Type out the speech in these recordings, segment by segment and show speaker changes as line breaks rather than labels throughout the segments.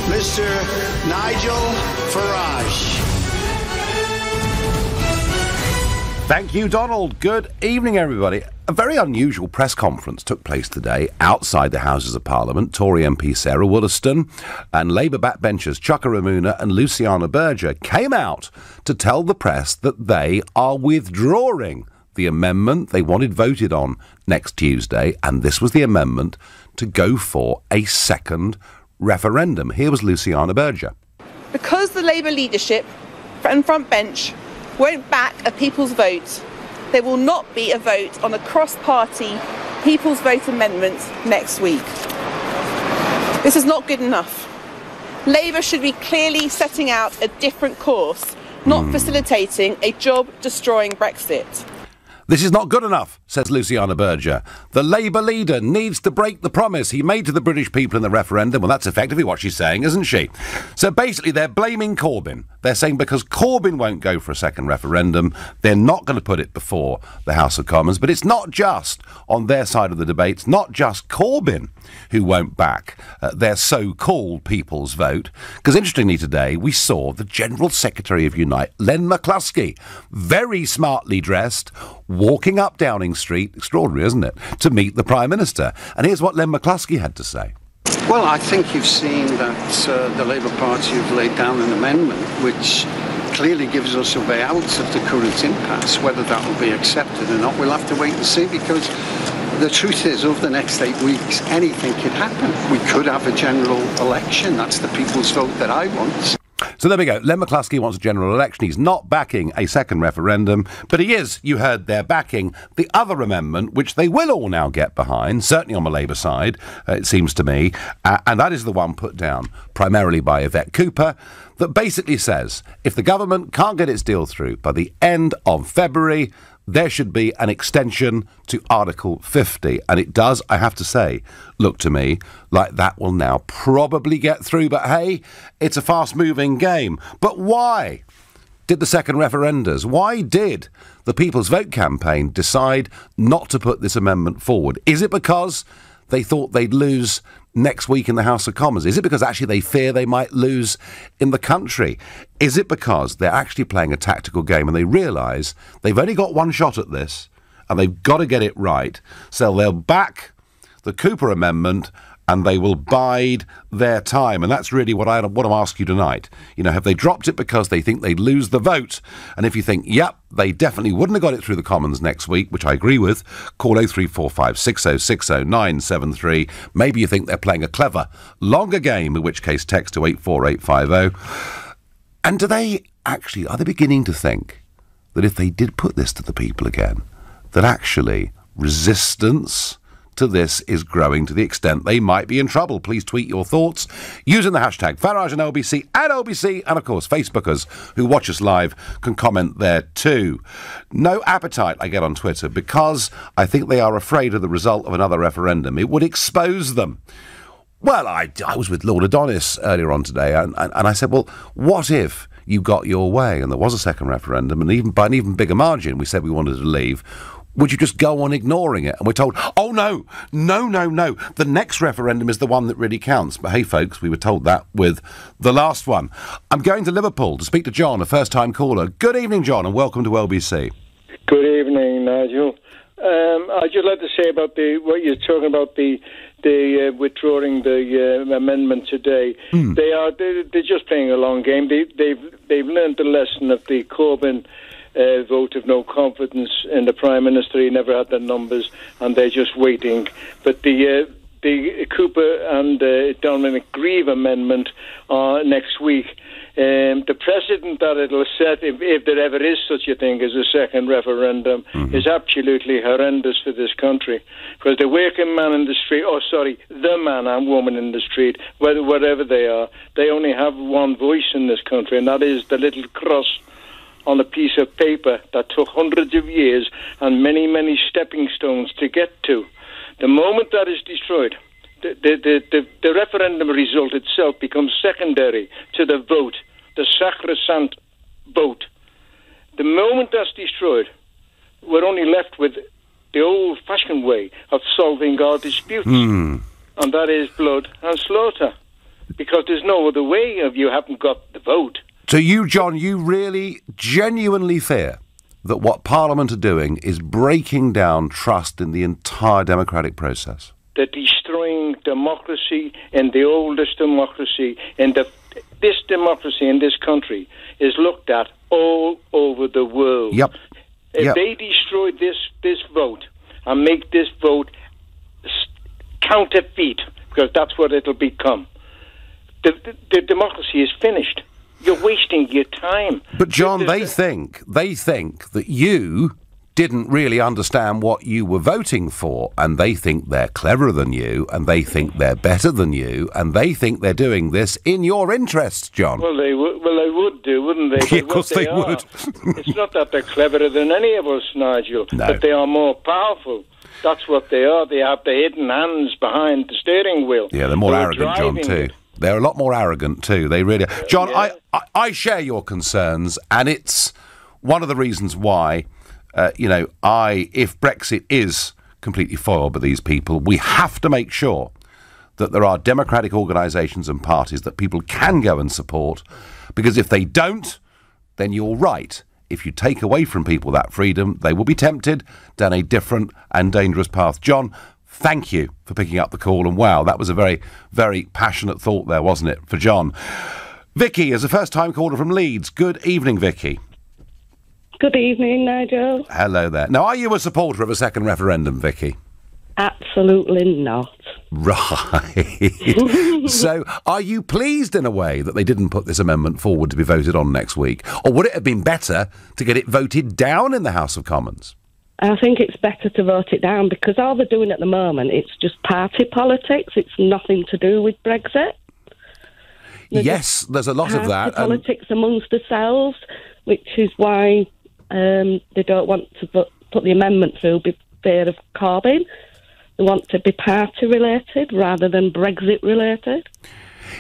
Mr. Nigel Farage.
Thank you, Donald. Good evening, everybody. A very unusual press conference took place today outside the Houses of Parliament. Tory MP Sarah Wollaston and Labour backbenchers Chuka Ramuna and Luciana Berger came out to tell the press that they are withdrawing the amendment they wanted voted on next Tuesday, and this was the amendment to go for a second referendum. Here was Luciana Berger.
Because the Labour leadership and front bench won't back a people's vote, there will not be a vote on a cross-party people's vote amendment next week. This is not good enough. Labour should be clearly setting out a different course, not facilitating a job-destroying Brexit.
This is not good enough, says Luciana Berger. The Labour leader needs to break the promise he made to the British people in the referendum. Well, that's effectively what she's saying, isn't she? So basically, they're blaming Corbyn. They're saying because Corbyn won't go for a second referendum, they're not going to put it before the House of Commons. But it's not just on their side of the debate. It's not just Corbyn who won't back their so-called people's vote. Because interestingly today, we saw the General Secretary of Unite, Len McCluskey, very smartly dressed, walking up Downing Street, extraordinary, isn't it, to meet the Prime Minister. And here's what Len McCluskey had to say.
Well, I think you've seen that the Labour Party have laid down an amendment which clearly gives us a way out of the current impasse. Whether that will be accepted or not, we'll have to wait and see, because the truth is, over the next 8 weeks, anything could happen. We could have a general election. That's the people's vote that I want.
So there we go. Len McCluskey wants a general election. He's not backing a second referendum, but he is, you heard, they're backing the other amendment, which they will all now get behind, certainly on the Labour side, it seems to me, and that is the one put down primarily by Yvette Cooper, that basically says if the government can't get its deal through by the end of February, there should be an extension to Article 50. And it does, I have to say, look to me like that will now probably get through. But hey, it's a fast-moving game. But why did the second referendums, why did the People's Vote campaign decide not to put this amendment forward? Is it because they thought they'd lose next week in the House of Commons? Is it because actually they fear they might lose in the country? Is it because they're actually playing a tactical game and they realise they've only got one shot at this and they've got to get it right? So they'll back the Cooper amendment and they will bide their time. And that's really what I want to ask you tonight. You know, have they dropped it because they think they'd lose the vote? And if you think, yep, they definitely wouldn't have got it through the Commons next week, which I agree with, call 0345 6060 973. Maybe you think they're playing a clever, longer game, in which case text to 84850. And do they actually, are they beginning to think that if they did put this to the people again, that actually resistance to this is growing to the extent they might be in trouble? Please tweet your thoughts using the hashtag Farage and LBC at LBC, and of course Facebookers who watch us live can comment there too. No appetite I get on Twitter because I think they are afraid of the result of another referendum. It would expose them. Well, I was with Lord Adonis earlier on today and I said, well, what if you got your way and there was a second referendum, and even by an even bigger margin we said we wanted to leave? Would you just go on ignoring it? And we're told, oh, no, the next referendum is the one that really counts. But hey, folks, we were told that with the last one. I'm going to Liverpool to speak to John, a first-time caller. Good evening, John, and welcome to LBC.
Good evening, Nigel. I'd just like to say about what you're talking about, the withdrawing the amendment today. They're just playing a long game. They've learned the lesson of the Corbyn vote of no confidence in the Prime Minister. He never had the numbers, and they're just waiting. But the Cooper and Dominic Grieve amendment next week, the precedent that it'll set, if there ever is such a thing as a second referendum, is absolutely horrendous for this country. Because the working man in the street, the man and woman in the street, wherever they are, they only have one voice in this country, and that is the little cross on a piece of paper that took hundreds of years and many, many stepping stones to get to. The moment that is destroyed, the referendum result itself becomes secondary to the vote, the sacrosanct vote. The moment that's destroyed, we're only left with the old-fashioned way of solving our disputes, and that is blood and slaughter. because there's no other way if you haven't got the vote.
So you, John, you really genuinely fear that what Parliament are doing is breaking down trust in the entire democratic process?
They're destroying democracy, and the oldest democracy, and this democracy in this country is looked at all over the world.
Yep.
If they destroy this vote and make this vote counterfeit, because that's what it'll become, the democracy is finished. You're wasting your time.
But John, they think that you didn't really understand what you were voting for, and they think they're cleverer than you, and they think they're better than you, and they think they're doing this in your interests, John.
Well, they would do, wouldn't they?
Yeah, of course they would.
It's not that they're cleverer than any of us, Nigel, but they are more powerful. That's what they are. They have the hidden hands behind the steering wheel.
Yeah, they're more arrogant, John, too. They're a lot more arrogant, too. They really are. John, yeah. I share your concerns, and it's one of the reasons why, if Brexit is completely foiled by these people, we have to make sure that there are democratic organisations and parties that people can go and support, because if they don't, then you're right. If you take away from people that freedom, they will be tempted down a different and dangerous path. John, thank you for picking up the call, and wow, that was a very, very passionate thought there, wasn't it, for John? Vicky is a first-time caller from Leeds. Good evening, Vicky.
Good evening, Nigel.
Hello there. Now, are you a supporter of a second referendum, Vicky?
Absolutely not.
Right. So, are you pleased in a way that they didn't put this amendment forward to be voted on next week? Or would it have been better to get it voted down in the House of Commons?
I think it's better to vote it down, because all they're doing at the moment, it's just party politics. It's nothing to do with Brexit.
Yes, there's a lot of that.
Politics amongst themselves, which is why they don't want to put the amendment through with fear of Corbyn. They want to be party-related rather than Brexit-related.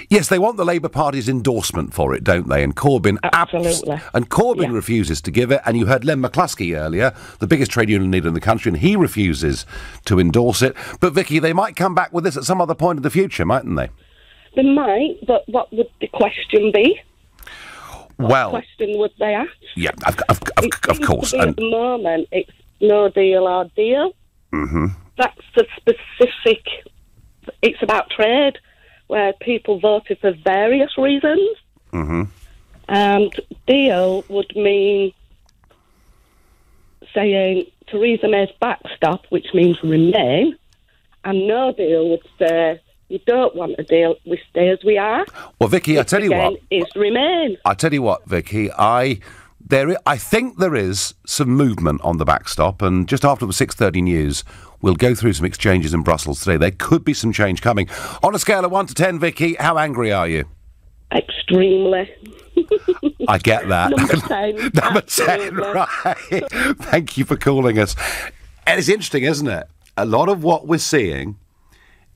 Yes, they want the Labour Party's endorsement for it, don't they? And Corbyn
absolutely.
And Corbyn refuses to give it. And you heard Len McCluskey earlier, the biggest trade union leader in the country, and he refuses to endorse it. But Vicky, they might come back with this at some other point in the future, mightn't they?
They might, but what would the question be? What question would they ask?
Yeah, of course.
At the moment, it's no deal or deal.
Mm-hmm.
That's the specific. It's about trade, where people voted for various reasons.
Mm-hmm.
And deal would mean saying Theresa May's backstop, which means remain, and no deal would say you don't want a deal, we stay as we are.
Well, Vicky, I tell you what,
is remain.
I tell you what, Vicky, I think there is some movement on the backstop, and just after the 6:30 news, we'll go through some exchanges in Brussels today. There could be some change coming. On a scale of 1 to 10, Vicky, how angry are you?
Extremely.
I get that.
Number 10.
Number 10, right. Thank you for calling us. And it's interesting, isn't it? A lot of what we're seeing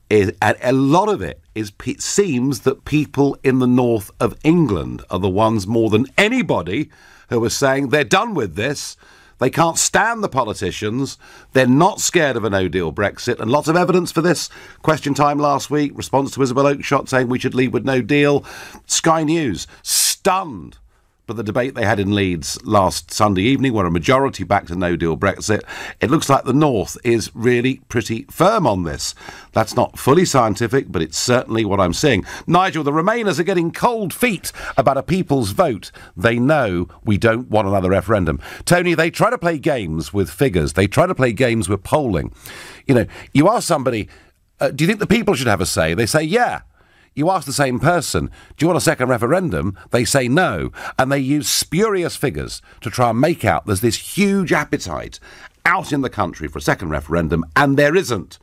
is, and a lot of it is, it seems that people in the north of England are the ones more than anybody who are saying they're done with this. They can't stand the politicians. They're not scared of a no-deal Brexit. And lots of evidence for this. Question time last week, response to Isabel Oakeshott saying we should leave with no deal. Sky News, stunned by the debate they had in Leeds last Sunday evening, where a majority backed a no-deal Brexit. It looks like the North is really pretty firm on this. That's not fully scientific, but it's certainly what I'm seeing. Nigel, the Remainers are getting cold feet about a people's vote. They know we don't want another referendum. Tony, they try to play games with figures. They try to play games with polling. You know, you ask somebody, do you think the people should have a say? They say, yeah. You ask the same person, do you want a second referendum? They say no. And they use spurious figures to try and make out there's this huge appetite out in the country for a second referendum, and there isn't.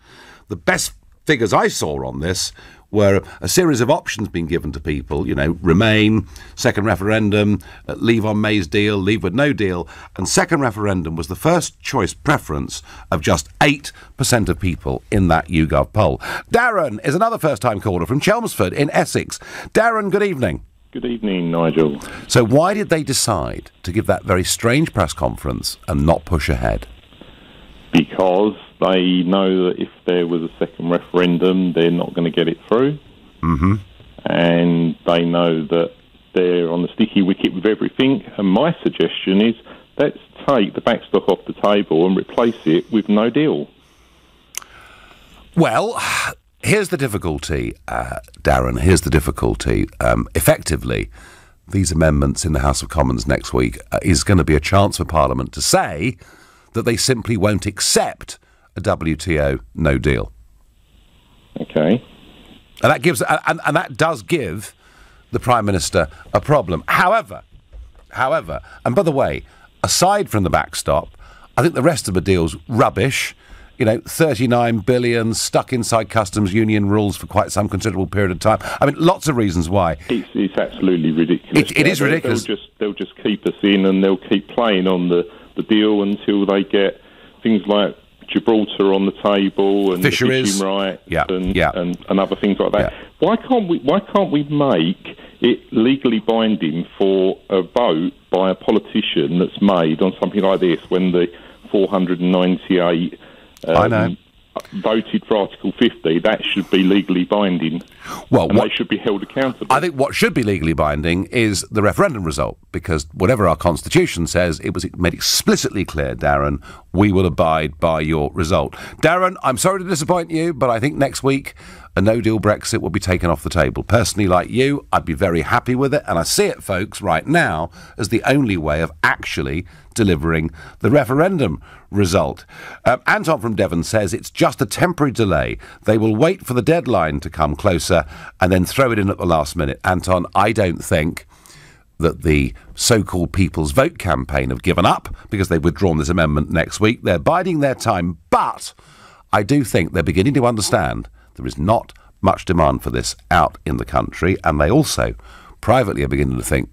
The best figures I saw on this were a series of options being given to people, you know, remain, second referendum, leave on May's deal, leave with no deal, and second referendum was the first choice preference of just 8% of people in that YouGov poll. Darren is another first-time caller from Chelmsford in Essex. Darren, good evening.
Good evening, Nigel.
So why did they decide to give that very strange press conference and not push ahead?
Because they know that if there was a second referendum, they're not going to get it through.
Mm-hmm.
and they know that they're on the sticky wicket with everything. And my suggestion is, let's take the backstop off the table and replace it with no deal.
Well, here's the difficulty, Darren. Here's the difficulty. Effectively, these amendments in the House of Commons next week is going to be a chance for Parliament to say that they simply won't accept a WTO no deal.
Okay.
And that gives, and that does give the Prime Minister a problem. However, and by the way, aside from the backstop, I think the rest of the deal's rubbish. 39 billion stuck inside customs union rules for quite some considerable period of time. I mean, lots of reasons why.
It's absolutely ridiculous.
It is ridiculous.
They'll just keep us in, and they'll keep playing on the deal until they get things like Gibraltar on the table and
fisheries,
fishing rights, and other things like that.
Yeah.
Why can't we make it legally binding for a vote by a politician that's made on something like this when the 498 voted for Article 50? That should be legally binding.
Well,
they should be held accountable.
I think what should be legally binding is the referendum result, because whatever our Constitution says, it was made explicitly clear, Darren, we will abide by your result. Darren, I'm sorry to disappoint you, but I think next week a no-deal Brexit will be taken off the table. Personally, like you, I'd be very happy with it, and I see it, folks, right now as the only way of actually delivering the referendum result. Anton from Devon says it's just a temporary delay. They will wait for the deadline to come closer and then throw it in at the last minute. Anton, I don't think that the so-called People's Vote campaign have given up because they've withdrawn this amendment next week. They're biding their time, but I do think they're beginning to understand there is not much demand for this out in the country, and they also privately are beginning to think,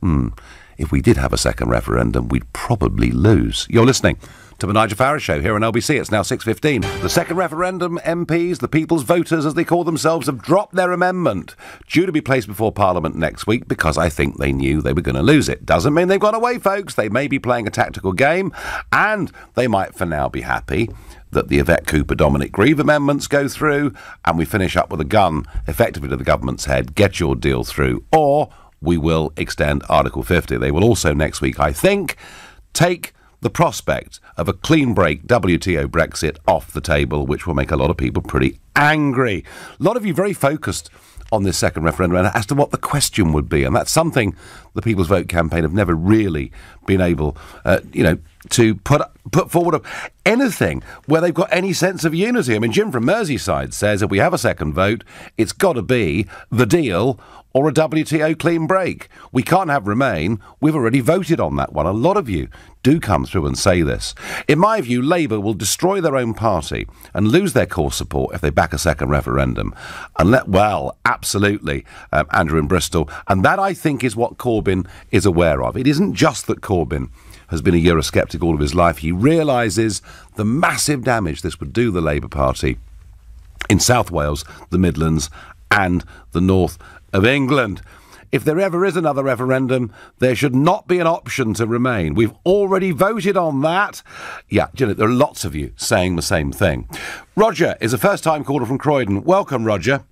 if we did have a second referendum, we'd probably lose. You're listening to the Nigel Farage Show here on LBC. It's now 6:15. The second referendum MPs, the people's voters as they call themselves, have dropped their amendment, due to be placed before Parliament next week, because I think they knew they were going to lose it. Doesn't mean they've gone away, folks. They may be playing a tactical game, and they might for now be happy that the Yvette Cooper-Dominic Grieve amendments go through and we finish up with a gun effectively to the government's head, get your deal through, or we will extend Article 50. They will also next week, I think, take the prospect of a clean break WTO Brexit off the table, which will make a lot of people pretty angry. A lot of you very focused on this second referendum as to what the question would be, and that's something the People's Vote campaign have never really been able, to put forward anything where they've got any sense of unity. I mean, Jim from Merseyside says if we have a second vote, it's got to be the deal or a WTO clean break. We can't have Remain. We've already voted on that one. A lot of you do come through and say this. In my view, Labour will destroy their own party and lose their core support if they back a second referendum. Absolutely, Andrew in Bristol. And that, I think, is what Corbyn is aware of. It isn't just that Corbyn has been a Eurosceptic all of his life. He realises the massive damage this would do the Labour Party in South Wales, the Midlands and the north of England. If there ever is another referendum, there should not be an option to Remain. We've already voted on that. Yeah, there are lots of you saying the same thing. Roger is a first-time caller from Croydon. Welcome, Roger.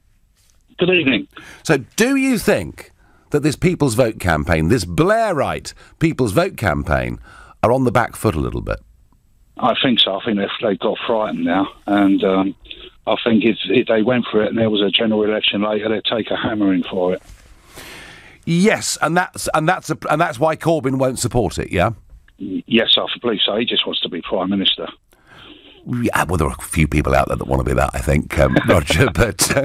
Good evening.
So do you think that this People's Vote campaign, this Blairite People's Vote campaign, are on the back foot a little bit?
I think so. I think they've got frightened now, and I think if they went for it and there was a general election later, they'd take a hammering for it.
Yes, and that's why Corbyn won't support it. Yeah.
Yes, I believe so. He just wants to be Prime Minister.
Yeah, well, there are a few people out there that want to be that, I think, Roger, but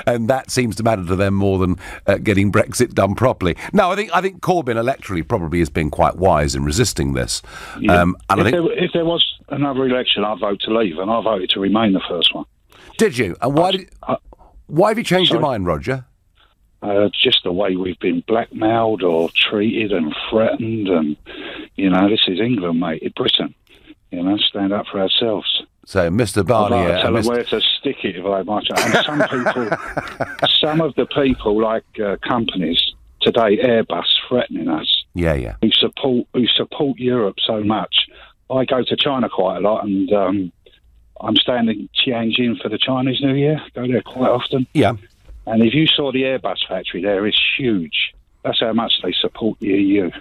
and that seems to matter to them more than getting Brexit done properly. No, I think Corbyn electorally probably has been quite wise in resisting this.
Yeah. If there was another election, I'd vote to leave, and I voted to Remain the first one.
Did you? And why have you changed your mind, Roger?
Just the way we've been blackmailed or treated and threatened, and this is England, mate, it's Britain. Stand up for ourselves.
So, Mr. Barnier...
Tell them where to stick it if they might. And some people, some of the people, like companies today, Airbus, threatening us.
Yeah.
Who support Europe so much. I go to China quite a lot, and I'm staying in Tianjin for the Chinese New Year. Go there quite often.
Yeah.
And if you saw the Airbus factory there, it's huge. That's how much they support the EU.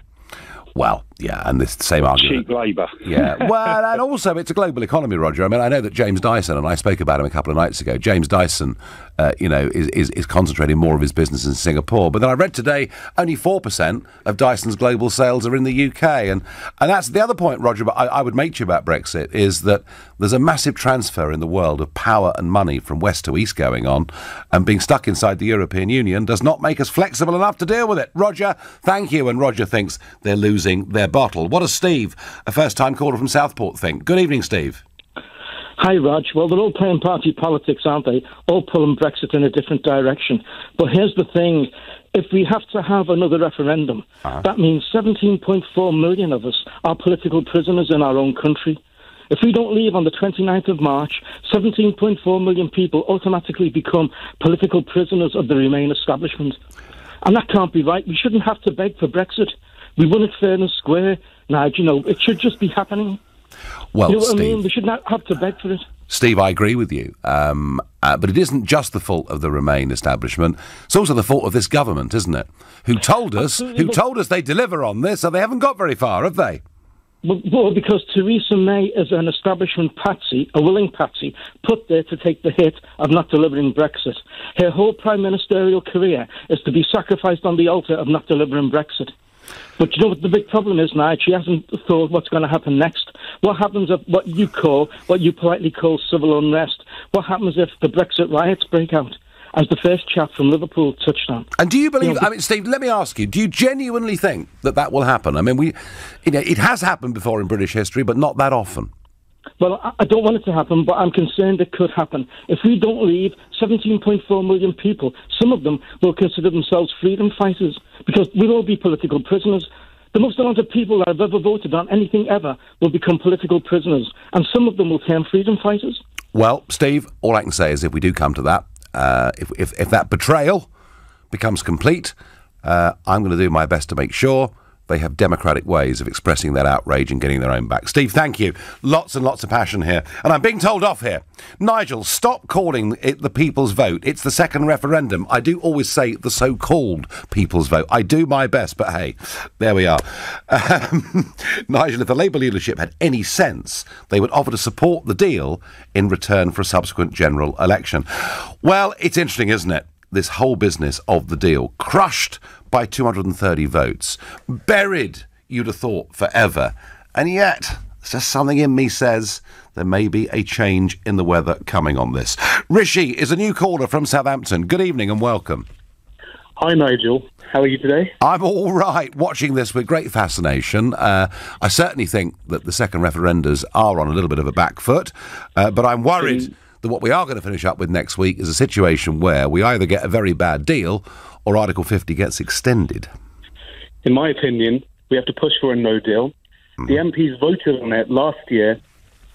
Well, yeah, and this same argument.
Cheap labour.
Yeah, well, and also it's a global economy, Roger. I mean, I know that James Dyson, and I spoke about him a couple of nights ago, James Dyson, is concentrating more of his business in Singapore. But then I read today only 4% of Dyson's global sales are in the UK. And that's the other point, Roger, but I would make to you about Brexit, is that there's a massive transfer in the world of power and money from west to east going on, and being stuck inside the European Union does not make us flexible enough to deal with it. Roger, thank you. And Roger thinks they're losing their bottle. What does Steve, a first-time caller from Southport, think? Good evening, Steve.
Hi, Rog. Well, they're all playing party politics, aren't they? All pulling Brexit in a different direction. But here's the thing. If we have to have another referendum, that means 17.4 million of us are political prisoners in our own country. If we don't leave on the 29th of March, 17.4 million people automatically become political prisoners of the Remain establishment. And that can't be right. We shouldn't have to beg for Brexit. We won it fair and square. Now, it should just be happening.
Well,
you know what
Steve,
I mean? We should not have to beg for it.
Steve, I agree with you. But it isn't just the fault of the Remain establishment. It's also the fault of this government, isn't it? Who told us they deliver on this, so they haven't got very far, have they?
Well, because Theresa May is an establishment patsy, a willing patsy, put there to take the hit of not delivering Brexit. Her whole prime ministerial career is to be sacrificed on the altar of not delivering Brexit. But you know what the big problem is now? She hasn't thought what's going to happen next. What happens if what you politely call civil unrest? What happens if the Brexit riots break out? As the first chap from Liverpool touched on.
And do you believe... Steve, let me ask you, do you genuinely think that will happen? I mean, it has happened before in British history, but not that often.
Well, I don't want it to happen, but I'm concerned it could happen. If we don't leave, 17.4 million people, some of them will consider themselves freedom fighters, because we'll all be political prisoners. The most amount of people that have ever voted on anything ever will become political prisoners, and some of them will turn freedom fighters.
Well, Steve, all I can say is if we do come to that, if that betrayal becomes complete, I'm going to do my best to make sure they have democratic ways of expressing that outrage and getting their own back. Steve, thank you. Lots and lots of passion here. And I'm being told off here. Nigel, stop calling it the people's vote. It's the second referendum. I do always say the so-called people's vote. I do my best, but hey, there we are. Nigel, if the Labour leadership had any sense, they would offer to support the deal in return for a subsequent general election. Well, it's interesting, isn't it? This whole business of the deal, crushed by 230 votes, buried, you'd have thought, forever. And yet, there's just something in me says there may be a change in the weather coming on this. Rishi is a new caller from Southampton. Good evening and welcome.
Hi, Nigel. How are you today?
I'm all right, watching this with great fascination. I certainly think that the second referendums are on a little bit of a back foot, but I'm worried that what we are going to finish up with next week is a situation where we either get a very bad deal or Article 50 gets extended.
In my opinion, we have to push for a no deal. The MPs voted on it last year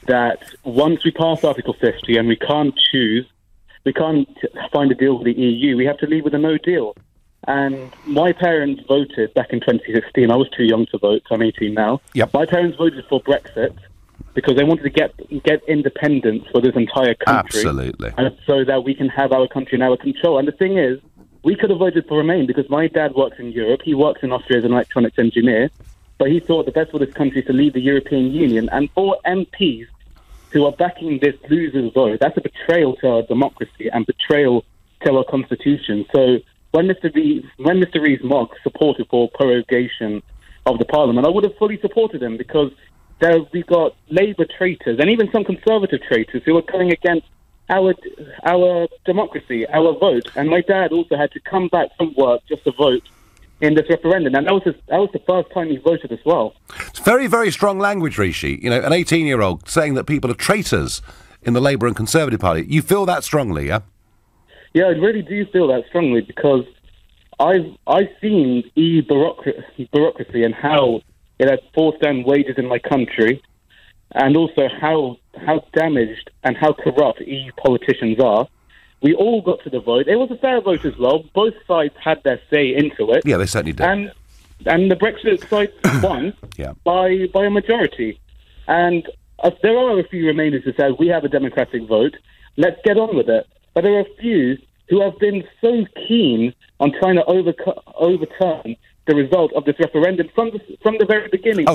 that once we pass Article 50 and we can't find a deal with the EU, we have to leave with a no deal. And my parents voted back in 2016. I was too young to vote. I'm 18 now.
Yep.
My parents voted for Brexit because they wanted to get independence for this entire country.
Absolutely.
And so that we can have our country in our control. And the thing is, we could have voted for Remain because my dad works in Europe. He works in Austria as an electronics engineer. But he thought the best for this country is to leave the European Union. And for MPs who are backing this loser's vote, that's a betrayal to our democracy and betrayal to our constitution. So when Mr. Rees-Mogg supported for prorogation of the Parliament, I would have fully supported him because we've got Labour traitors and even some Conservative traitors who are going against our democracy, our vote. And my dad also had to come back from work just to vote in this referendum. And that was the first time he voted as well.
It's very, very strong language, Rishi. You know, an 18-year-old saying that people are traitors in the Labour and Conservative Party. You feel that strongly, yeah?
Yeah, I really do feel that strongly because I've seen EU bureaucracy and how it has forced down wages in my country, and also how damaged and how corrupt EU politicians are. We all got to the vote. It was a fair vote as well. Both sides had their say into it.
Yeah, they certainly did.
And the Brexit side won by a majority. And there are a few Remainers who said, we have a democratic vote. Let's get on with it. But there are a few who have been so keen on trying to overturn the result of this referendum from the very beginning.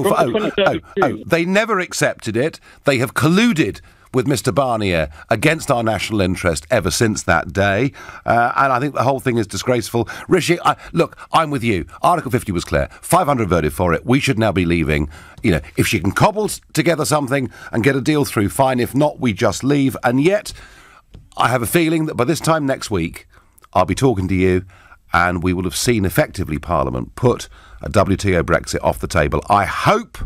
They never accepted it. They have colluded with Mr Barnier against our national interest ever since that day. And I think the whole thing is disgraceful. Rishi, look, I'm with you. Article 50 was clear. 500 voted for it. We should now be leaving. You know, if she can cobble together something and get a deal through, fine. If not, we just leave. And yet, I have a feeling that by this time next week, I'll be talking to you and we will have seen effectively Parliament put a WTO Brexit off the table. I hope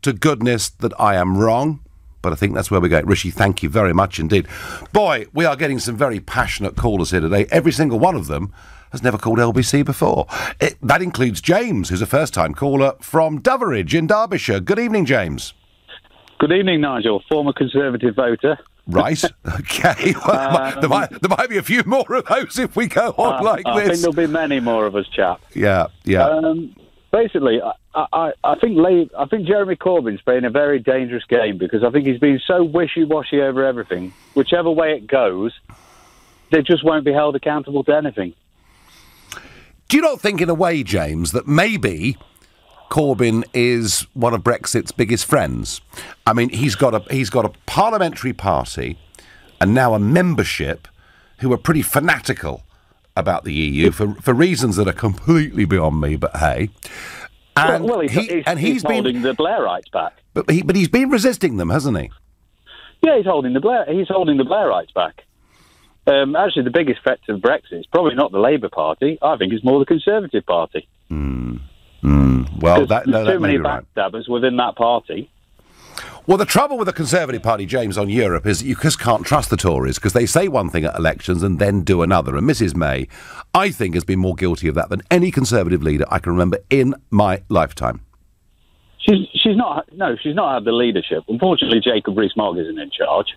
to goodness that I am wrong, but I think that's where we're going. Rishi, thank you very much indeed. Boy, we are getting some very passionate callers here today. Every single one of them has never called LBC before. That includes James, who's a first-time caller from Doveridge in Derbyshire. Good evening, James.
Good evening, Nigel. Former Conservative voter.
Right. Okay. Well, there might be a few more of those if we go on like this.
I think there'll be many more of us, chap.
Yeah.
Basically, I think Jeremy Corbyn's playing a very dangerous game because I think he's been so wishy-washy over everything. Whichever way it goes, they just won't be held accountable to anything.
Do you not think, in a way, James, that maybe Corbyn is one of Brexit's biggest friends? I mean, he's got a parliamentary party and now a membership who are pretty fanatical about the EU for reasons that are completely beyond me, but hey. And
he's holding the Blairites back.
But he's been resisting them, hasn't he?
Yeah, he's holding the Blairites back. Actually, the biggest threat to Brexit is probably not the Labour Party. I think it's more the Conservative Party.
Well,
there's too many backstabbers within that party.
Well, the trouble with the Conservative Party, James, on Europe is that you just can't trust the Tories because they say one thing at elections and then do another. And Mrs May, I think, has been more guilty of that than any Conservative leader I can remember in my lifetime.
She's not had the leadership. Unfortunately, Jacob Rees-Mogg isn't in charge.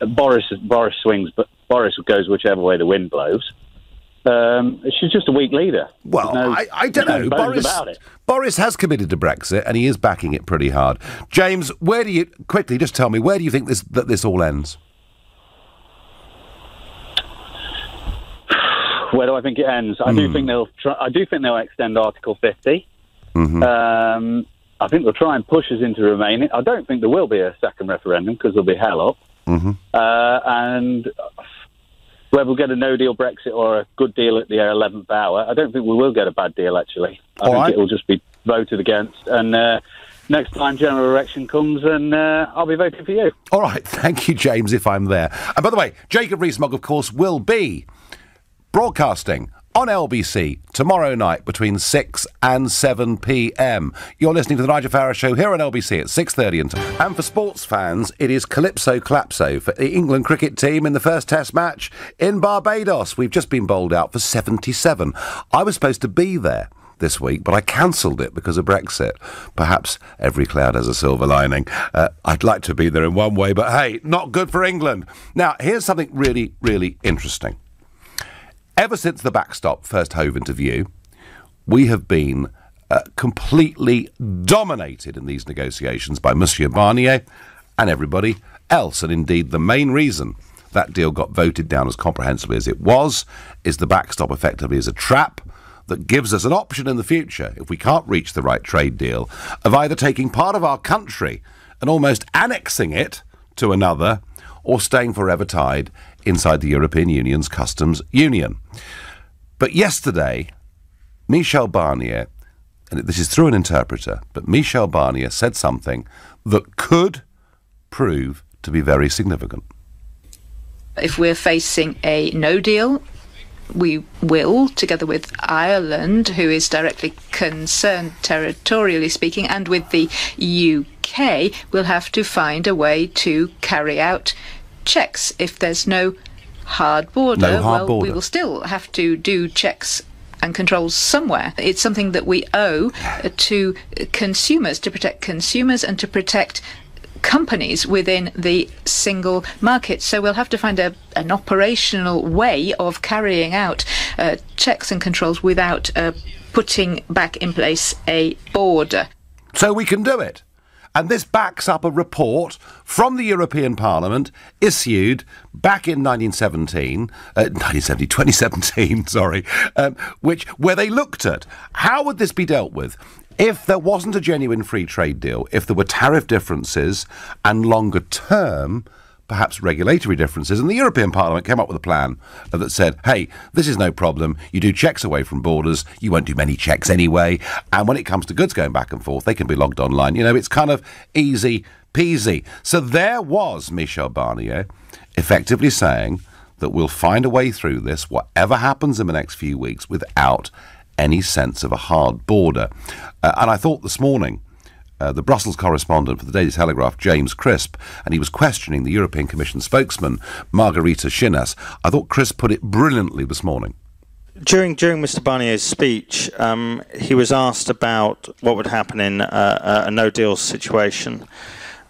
Boris swings, but Boris goes whichever way the wind blows. She's just a weak leader.
Well, I don't know. Boris has committed to Brexit and he is backing it pretty hard. James, just tell me, where do you think this all ends?
Where do I think it ends? I do think they'll extend Article 50.
Mm-hmm.
I think they'll try and push us into remaining. I don't think there will be a second referendum because there'll be hell up.
Mm-hmm.
And whether we'll get a no-deal Brexit or a good deal at the 11th hour, I don't think we will get a bad deal, actually. I think it will just be voted against. And next time general election comes, and I'll be voting for you.
All right. Thank you, James, if I'm there. And by the way, Jacob Rees-Mogg, of course, will be broadcasting on LBC tomorrow night between 6 and 7 p.m. You're listening to the Nigel Farage Show here on LBC at 6:30. And for sports fans, it is Calypso Clapso for the England cricket team in the first Test match in Barbados. We've just been bowled out for 77. I was supposed to be there this week, but I cancelled it because of Brexit. Perhaps every cloud has a silver lining. I'd like to be there in one way, but hey, not good for England. Now, here's something really, really interesting. Ever since the backstop first hove into view, we have been completely dominated in these negotiations by Monsieur Barnier and everybody else. And indeed, the main reason that deal got voted down as comprehensively as it was is the backstop effectively is a trap that gives us an option in the future, if we can't reach the right trade deal, of either taking part of our country and almost annexing it to another, or staying forever tied inside the European Union's customs union. But yesterday, Michel Barnier, and this is through an interpreter, but Michel Barnier said something that could prove to be very significant.
If we're facing a no deal, we will, together with Ireland, who is directly concerned territorially speaking, and with the UK, we'll have to find a way to carry out checks. If there's no hard border, we will still have to do checks and controls somewhere. It's something that we owe to consumers, to protect consumers and to protect companies within the single market. So we'll have to find an operational way of carrying out checks and controls without putting back in place a border.
So we can do it. And this backs up a report from the European Parliament issued back in 2017, where they looked at how would this be dealt with if there wasn't a genuine free trade deal, if there were tariff differences and longer term, perhaps regulatory differences. And the European Parliament came up with a plan that said, hey, this is no problem. You do checks away from borders. You won't do many checks anyway. And when it comes to goods going back and forth, they can be logged online. You know, it's kind of easy peasy. So there was Michel Barnier effectively saying that we'll find a way through this, whatever happens in the next few weeks, without any sense of a hard border. And I thought this morning, the Brussels correspondent for the Daily Telegraph, James Crisp, and he was questioning the European Commission spokesman, Margarita Schinas. I thought Crisp put it brilliantly this morning.
During Mr. Barnier's speech, he was asked about what would happen in a no-deal situation.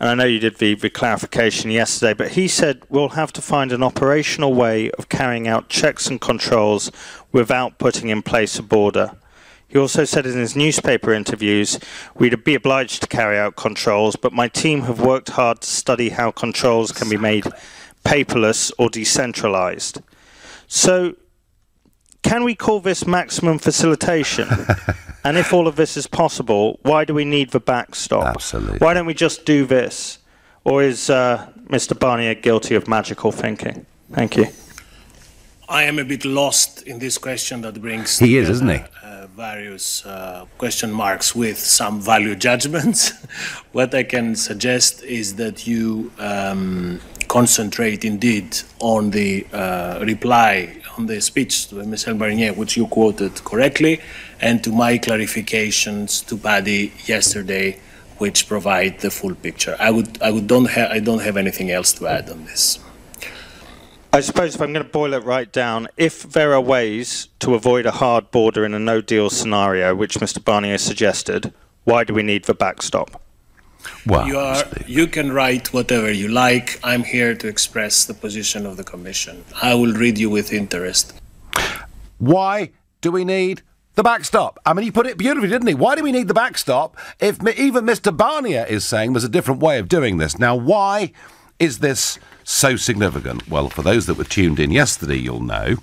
And I know you did the clarification yesterday, but he said we'll have to find an operational way of carrying out checks and controls without putting in place a border. He also said in his newspaper interviews, we'd be obliged to carry out controls, but my team have worked hard to study how controls can be made paperless or decentralized. So, can we call this maximum facilitation? And if all of this is possible, why do we need the backstop?
Absolutely.
Why don't we just do this? Or is Mr. Barnier guilty of magical thinking? Thank you.
I am a bit lost in this question that brings
he is, isn't he?
Various question marks with some value judgments. What I can suggest is that you concentrate indeed on the reply on the speech to Michel Barnier, which you quoted correctly, and to my clarifications to Paddy yesterday, which provide the full picture. I don't have anything else to add on this.
I suppose if I'm going to boil it right down, if there are ways to avoid a hard border in a no-deal scenario, which Mr. Barnier suggested, why do we need the backstop?
Well,
you can write whatever you like. I'm here to express the position of the Commission. I will read you with interest.
Why do we need the backstop? I mean, he put it beautifully, didn't he? Why do we need the backstop if even Mr. Barnier is saying there's a different way of doing this? Now, why is this so significant? Well, for those that were tuned in yesterday, you'll know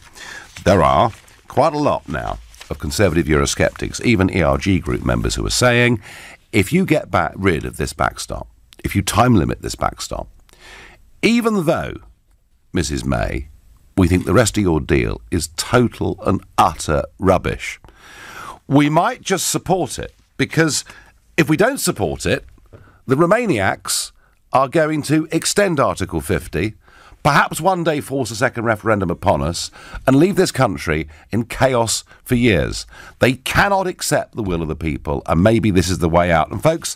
there are quite a lot now of conservative Eurosceptics, even ERG group members, who are saying if you get rid of this backstop, if you time limit this backstop, even though, Mrs. May, we think the rest of your deal is total and utter rubbish, we might just support it, because if we don't support it, the Remainiacs are going to extend Article 50, perhaps one day force a second referendum upon us, and leave this country in chaos for years. They cannot accept the will of the people, and maybe this is the way out. And folks,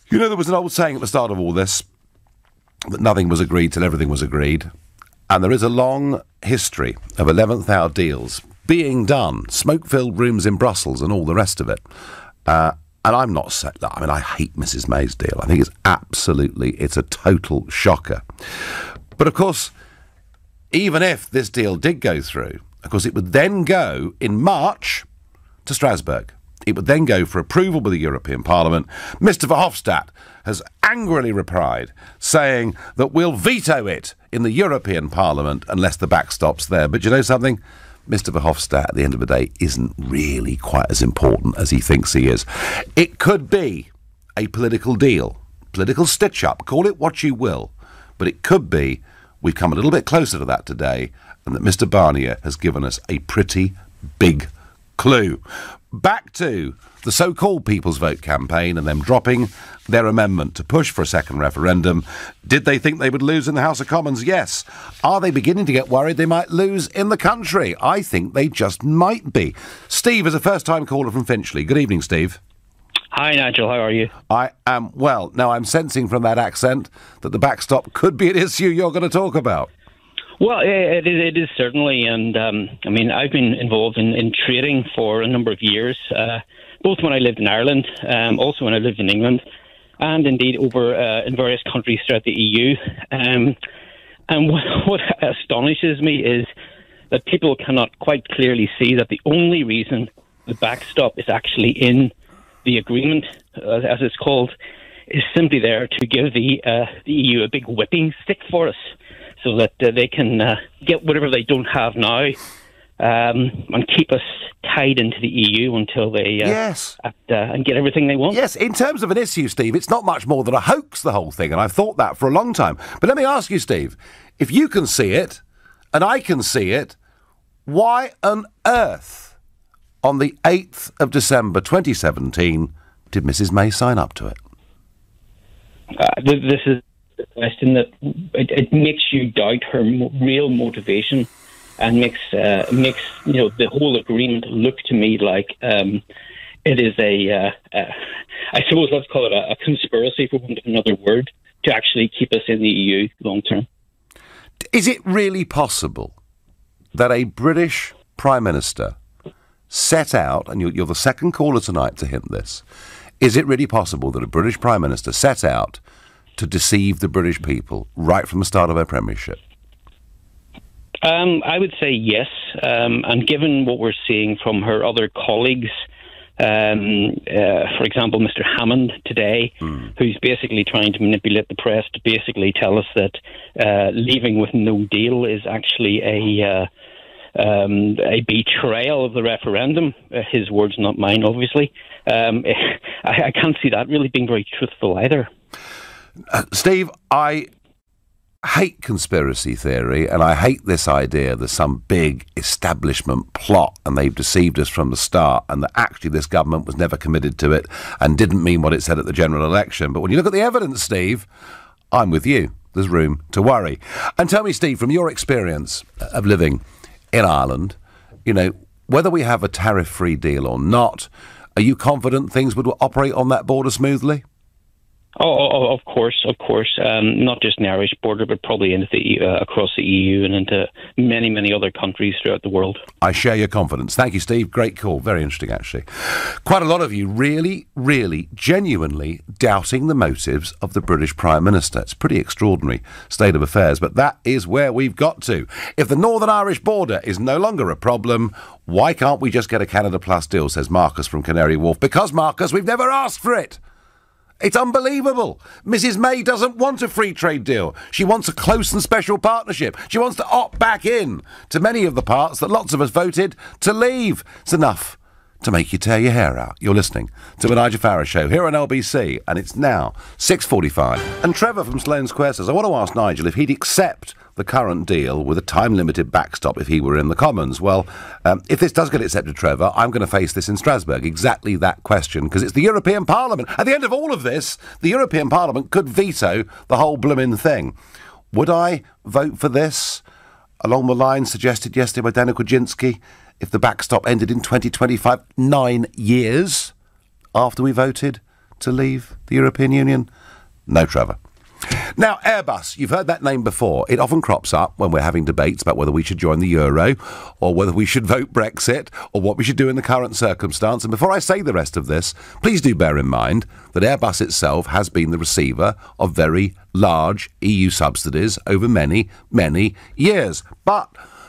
you know, there was an old saying at the start of all this, that nothing was agreed till everything was agreed. And there is a long history of 11th hour deals being done, smoke-filled rooms in Brussels and all the rest of it. And I'm not saying that. I mean, I hate Mrs. May's deal. I think it's a total shocker. But of course, even if this deal did go through, of course, it would then go in March to Strasbourg. It would then go for approval by the European Parliament. Mr. Verhofstadt has angrily replied, saying that we'll veto it in the European Parliament unless the backstop's there. But you know something? Mr. Verhofstadt, at the end of the day, isn't really quite as important as he thinks he is. It could be a political deal, political stitch-up, call it what you will, but it could be we've come a little bit closer to that today, and that Mr. Barnier has given us a pretty big clue. Back to the so-called People's Vote campaign and them dropping their amendment to push for a second referendum. Did they think they would lose in the House of Commons? Yes. Are they beginning to get worried they might lose in the country? I think they just might be. Steve is a first-time caller from Finchley. Good evening, Steve.
Hi, Nigel. How are you?
I am well. Now, I'm sensing from that accent that the backstop could be an issue you're going to talk about.
Well, it is certainly, and I mean, I've been involved in trading for a number of years, both when I lived in Ireland, also when I lived in England, and indeed over in various countries throughout the EU. And what astonishes me is that people cannot quite clearly see that the only reason the backstop is actually in the agreement, as it's called, is simply there to give the EU a big whipping stick for us, so that they can get whatever they don't have now, and keep us tied into the EU until they and get everything they want.
Yes, in terms of an issue, Steve, it's not much more than a hoax, the whole thing, and I've thought that for a long time. But let me ask you, Steve, if you can see it, and I can see it, why on earth, on the 8th of December 2017, did Mrs May sign up to it?
This is the question that it makes you doubt her real motivation, and makes the whole agreement look to me like it is I suppose let's call it a conspiracy, for want of another word, to actually keep us in the EU long term.
Is it really possible that a British Prime Minister set out, and you're the second caller tonight to hint this, is it really possible that a British Prime Minister set out to deceive the British people right from the start of her premiership?
I would say yes, and given what we're seeing from her other colleagues, for example, Mr. Hammond today, who's basically trying to manipulate the press to basically tell us that leaving with no deal is actually a betrayal of the referendum. His words, not mine, obviously. I can't see that really being very truthful either.
Steve, I hate conspiracy theory, and I hate this idea there's some big establishment plot and they've deceived us from the start, and that actually this government was never committed to it and didn't mean what it said at the general election. But when you look at the evidence, Steve, I'm with you. There's room to worry. And tell me, Steve, from your experience of living in Ireland, you know, whether we have a tariff-free deal or not, are you confident things would operate on that border smoothly?
Oh, of course. Not just in the Irish border, but probably into across the EU and into many, many other countries throughout the world.
I share your confidence. Thank you, Steve. Great call. Very interesting, actually. Quite a lot of you really, really, genuinely doubting the motives of the British Prime Minister. It's a pretty extraordinary state of affairs, but that is where we've got to. If the Northern Irish border is no longer a problem, why can't we just get a Canada Plus deal, says Marcus from Canary Wharf. Because, Marcus, we've never asked for it. It's unbelievable. Mrs May doesn't want a free trade deal. She wants a close and special partnership. She wants to opt back in to many of the parts that lots of us voted to leave. It's enough to make you tear your hair out. You're listening to the Nigel Farage Show here on LBC, and it's now 6:45. And Trevor from Sloane Square says, I want to ask Nigel if he'd accept the current deal with a time-limited backstop if he were in the Commons. Well, if this does get accepted, Trevor, I'm going to face this in Strasbourg, exactly that question, because it's the European Parliament. At the end of all of this, the European Parliament could veto the whole blooming thing. Would I vote for this, along the lines suggested yesterday by Daniel Kaczynski, if the backstop ended in 2025, 9 years after we voted to leave the European Union? No, Trevor. Now, Airbus, you've heard that name before. It often crops up when we're having debates about whether we should join the euro or whether we should vote Brexit or what we should do in the current circumstance. And before I say the rest of this, please do bear in mind that Airbus itself has been the receiver of very large EU subsidies over many, many years. But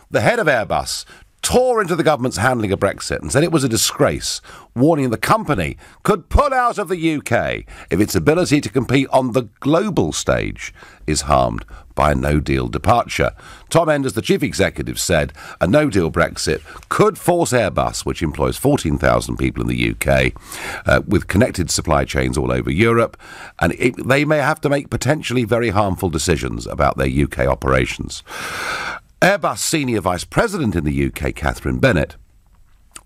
the head of Airbus tore into the government's handling of Brexit and said it was a disgrace, warning the company could pull out of the UK if its ability to compete on the global stage is harmed by a no-deal departure. Tom Enders, the chief executive, said a no-deal Brexit could force Airbus, which employs 14,000 people in the UK, with connected supply chains all over Europe, and they may have to make potentially very harmful decisions about their UK operations. Airbus senior vice president in the UK, Catherine Bennett,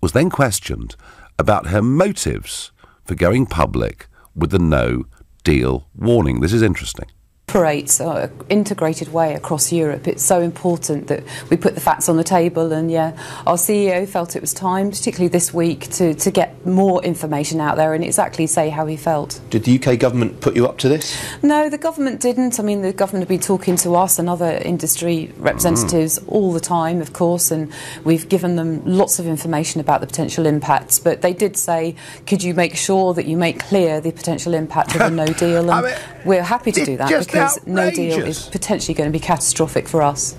was then questioned about her motives for going public with the no-deal warning. This is interesting.
Operates an integrated way across Europe. It's so important that we put the facts on the table, and our CEO felt it was time, particularly this week, to get more information out there and exactly say how he felt.
Did the UK government put you up to this?
No, the government didn't. I mean, the government have been talking to us and other industry representatives all the time, of course, and we've given them lots of information about the potential impacts, but they did say, could you make sure that you make clear the potential impact of a no deal, and we're happy to do that, because no deal is potentially going to be catastrophic for us.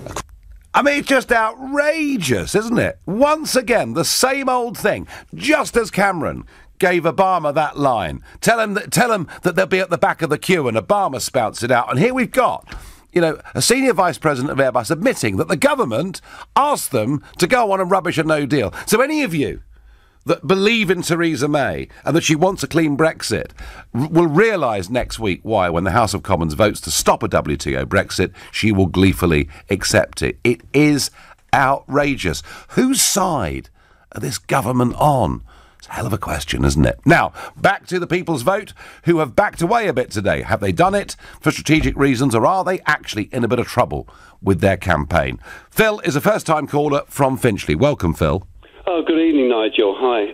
I mean, it's just outrageous, isn't it? Once again, the same old thing. Just as Cameron gave Obama that line. Tell him that they'll be at the back of the queue, and Obama spouts it out. And here we've got, a senior vice president of Airbus admitting that the government asked them to go on and rubbish a no deal. So any of you that believe in Theresa May and that she wants a clean Brexit will realise next week why, when the House of Commons votes to stop a WTO Brexit, she will gleefully accept it. It is outrageous. Whose side are this government on? It's a hell of a question, isn't it? Now, back to the people's vote, who have backed away a bit today. Have they done it for strategic reasons, or are they actually in a bit of trouble with their campaign? Phil is a first-time caller from Finchley. Welcome, Phil.
Oh, good evening, Nigel. Hi.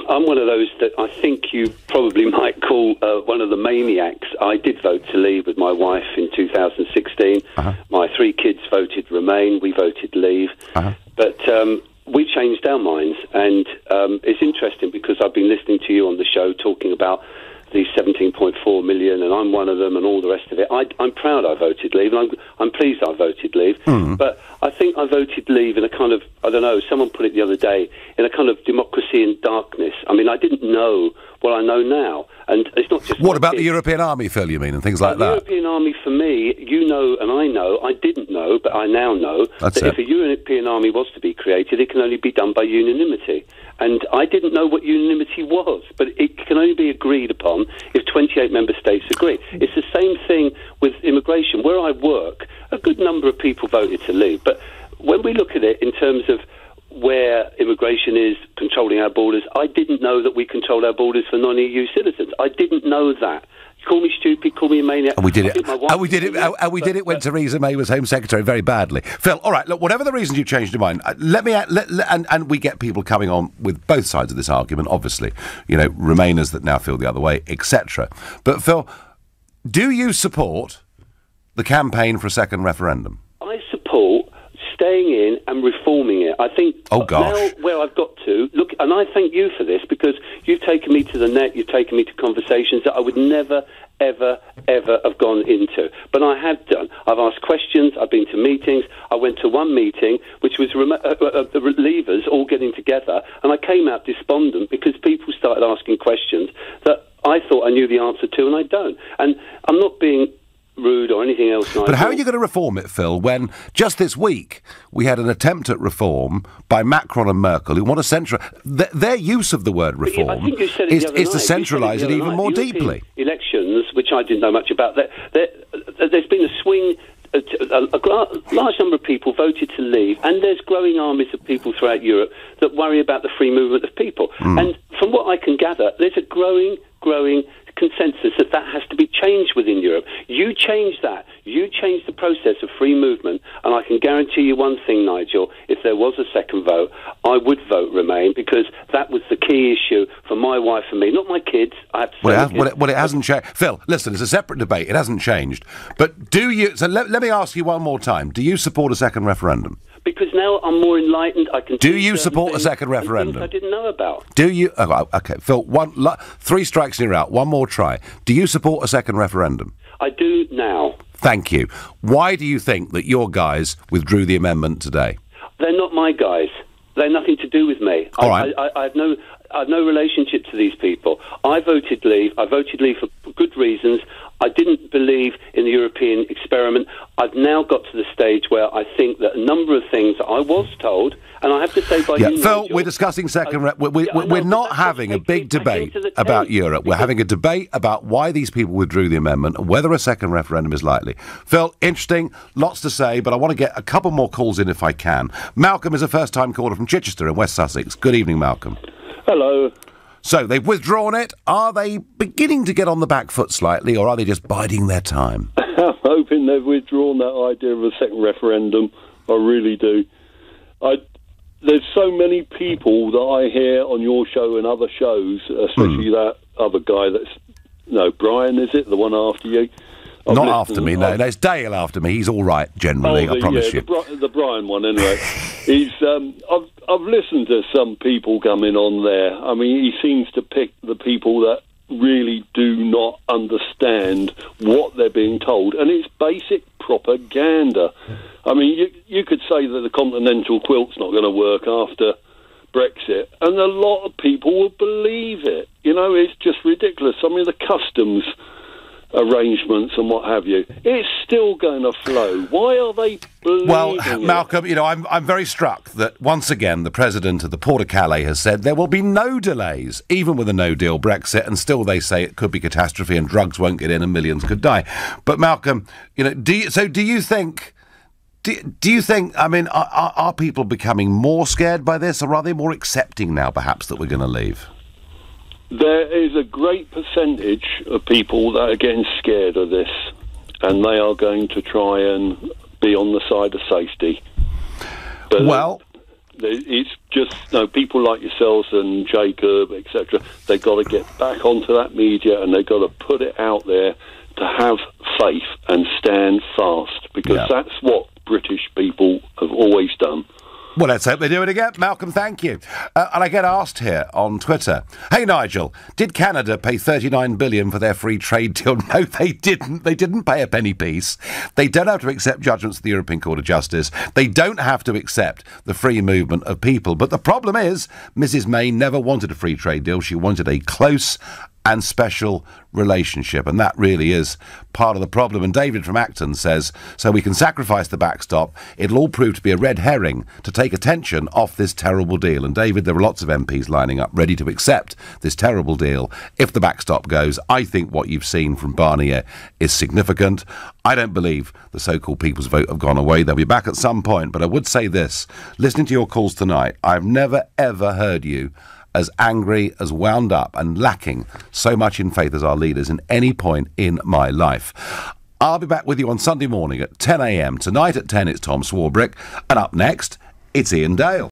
I'm one of those that I think you probably might call one of the maniacs. I did vote to leave with my wife in 2016. My 3 kids voted Remain. We voted Leave. But we changed our minds. And it's interesting because I've been listening to you on the show talking about the 17.4 million, and I'm one of them, and all the rest of it. I'm proud I voted Leave, and I'm pleased I voted Leave. But I think I voted Leave in a kind of, I don't know, someone put it the other day, in a kind of democracy in darkness. I mean, I didn't know what I know now. And it's not just...
What about the European Army, Phil, you mean, and things like that?
The European Army, for me, you know and I know, I didn't know, but I now know, that if a European Army was to be created, it can only be done by unanimity. And I didn't know what unanimity was, but it can only be agreed upon if 28 member states agree. It's the same thing with immigration. Where I work, a good number of people voted to leave, but when we look at it in terms of where immigration is controlling our borders, I didn't know that we controlled our borders for non-EU citizens. I didn't know that. Call me stupid, call me a maniac.
And we did it. And we did it when Theresa May was Home Secretary very badly. Phil, all right, look, whatever the reasons you changed your mind, and we get people coming on with both sides of this argument, obviously, Remainers that now feel the other way, etc. But Phil, do you support the campaign for a second referendum?
I support staying in and reforming it. I think now where I've got to, look, and I thank you for this, because you've taken me to the net, you've taken me to conversations that I would never, ever, ever have gone into. But I have done. I've asked questions, I've been to meetings, I went to one meeting, which was the Leavers all getting together, and I came out despondent because people started asking questions that I thought I knew the answer to, and I don't. And I'm not being rude or anything else.
But how are you going to reform it, Phil, when just this week we had an attempt at reform by Macron and Merkel, who want to centralise... Their use of the word reform is to centralise it even more deeply.
Elections, which I didn't know much about, there's been a swing... A large number of people voted to leave, and there's growing armies of people throughout Europe that worry about the free movement of people. And from what I can gather, there's a growing consensus that has to be changed within Europe. You change that. You change the process of free movement, and I can guarantee you one thing, Nigel, if there was a second vote, I would vote Remain, because that was the key issue for my wife and me, not my kids. I have to say
it hasn't changed. Phil, listen, it's a separate debate. It hasn't changed. But do you... So let me ask you one more time. Do you support a second referendum?
Because now I'm more enlightened. I can.
Do you support a second referendum?
I didn't know about.
Do you? Oh, okay, Phil. 3 strikes and you're out. One more try. Do you support a second referendum?
I do now.
Thank you. Why do you think that your guys withdrew the amendment today?
They're not my guys. They're nothing to do with me.
All right.
I have no relationship to these people. I voted Leave. I voted Leave for good reasons. I didn't believe in the European experiment. I've now got to the stage where I think that a number of things that I was told, and I have to say by you,
Phil, we're discussing second... We're not having a big debate about Europe. We're having a debate about why these people withdrew the amendment and whether a second referendum is likely. Phil, interesting, lots to say, but I want to get a couple more calls in if I can. Malcolm is a first-time caller from Chichester in West Sussex. Good evening, Malcolm.
Hello.
So, they've withdrawn it. Are they beginning to get on the back foot slightly, or are they just biding their time?
I'm hoping they've withdrawn that idea of a second referendum. I really do. There's so many people that I hear on your show and other shows, especially that other guy that's... Brian, is it? The one after you?
Not after me, no. It's Dale after me. He's all right, generally, I promise you.
The Brian one, anyway. He's. I've listened to some people coming on there. I mean, he seems to pick the people that really do not understand what they're being told, and it's basic propaganda. I mean, you could say that the continental quilt's not going to work after Brexit, and a lot of people will believe it. You know, it's just ridiculous. I mean, the customs arrangements and what have you, it's still going to flow. Why are they believing it?
Malcolm, you know, I'm very struck that once again the president of the Port of Calais has said there will be no delays, even with a no-deal Brexit, and still they say it could be catastrophe and drugs won't get in and millions could die. But Malcolm, you know, do you think? I mean, are people becoming more scared by this, or are they more accepting now, perhaps, that we're going to leave?
There is a great percentage of people that are getting scared of this, and they are going to try and be on the side of safety. But it's just, you know, people like yourselves and Jacob, etc. They've got to get back onto that media, and they've got to put it out there to have faith and stand fast, because that's what British people have always done.
Well, let's hope they do it again. Malcolm, thank you. And I get asked here on Twitter, hey, Nigel, did Canada pay $39 billion for their free trade deal? No, they didn't. They didn't pay a penny piece. They don't have to accept judgments of the European Court of Justice. They don't have to accept the free movement of people. But the problem is, Mrs May never wanted a free trade deal. She wanted a close and special relationship, and that really is part of the problem. And David from Acton says, so we can sacrifice the backstop. It'll all prove to be a red herring to take attention off this terrible deal. And David, there are lots of MPs lining up ready to accept this terrible deal if the backstop goes. I think what you've seen from Barnier is significant. I don't believe the so-called people's vote have gone away. They'll be back at some point. But I would say this, listening to your calls tonight, I've never ever heard you as angry, as wound up and lacking so much in faith as our leaders in any point in my life. I'll be back with you on Sunday morning at 10 a.m. Tonight at 10 it's Tom Swarbrick, and up next it's Ian Dale.